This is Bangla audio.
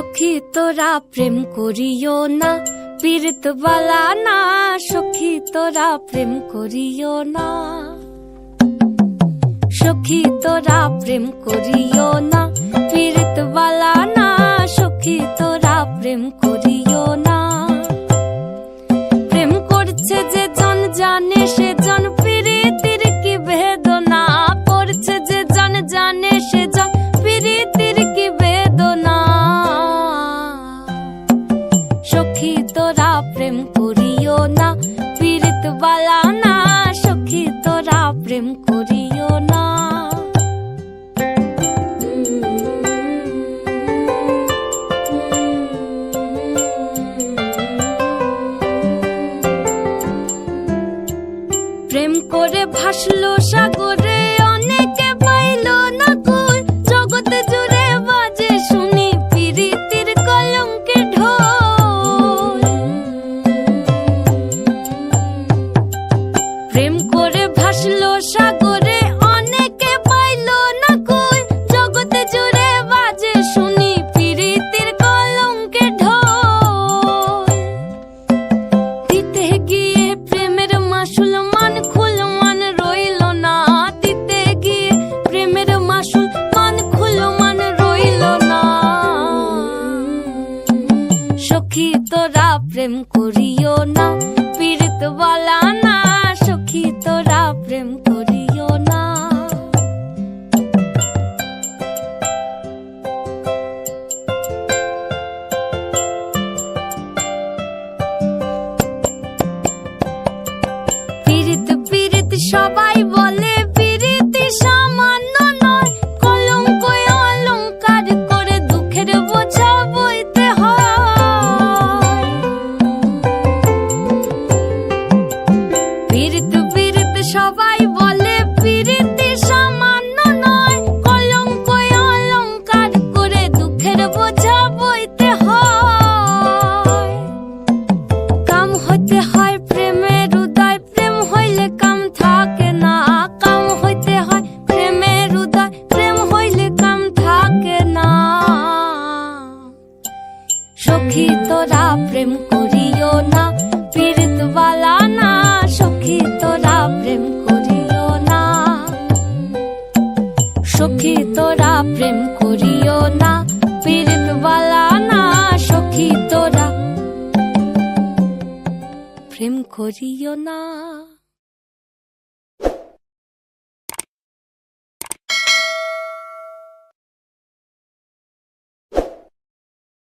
সখী তোরা প্রেম করিও না, পীড়িত বালা না। সখী তোরা প্রেম করিও না, সখী তোরা প্রেম করিও না, পীড়িত বালা না। সখী তোরা প্রেম করিও না। প্রেম করছে যে জন জানে সে জন, পীড়িতির কি বেদনা করছে যে জন জানে সে জন, পীড়িতির কি বেদনা। সখী তোরা প্রেম করিও না, পীড়িত বালা না। সখী তোরা প্রেম করিও না। প্রেম করে ভাসলো সাগরে, অনেকে পাইল না কই। জগতে জুড়ে বাজে শুনি পীড়িতির কলঙ্কের ঢোল। প্রেম করে ভাসলো সাগরে, অনেকে পাইল না কই। জগতে জুড়ে বাজে শুনি পীড়িতির কলঙ্কের ঢোল। দিতে গিয়ে প্রেমের মাসুল মান খুল মান রইল না। দিতে গিয়ে প্রেমের মাসুল মান খুল মান রইল না। সখী তোরা প্রেম করিও না, পীড়িত বালা না। সখী তোরা প্রেম করিও না। পীড়িত পীড়িত সবাই বলে, পীড়িতি সামান্য নয়। কলঙ্ক অলঙ্কার করে দুঃখের বোঝা বইতে হয়। পীড়িত পীড়িত সবাই বলে, পীড়িতি সামান্য নয়। কলঙ্ক অলঙ্কার করে দুঃখের বোঝা বইতে হয়। কাম হইতে হয় প্রেমের উদয়, প্রেম হইলে কাম থাকে না। কাম হইতে হয় প্রেমের উদয়, প্রেম হইলে কাম থাকে না। সখী তোরা প্রেম করিও না, পীড়িত বালা না। সখী তোরা প্রেম করিও না, সখী তোরা প্রেম করিও না, পীড়িত বালা না। সখী তোরা প্রেম করিও না।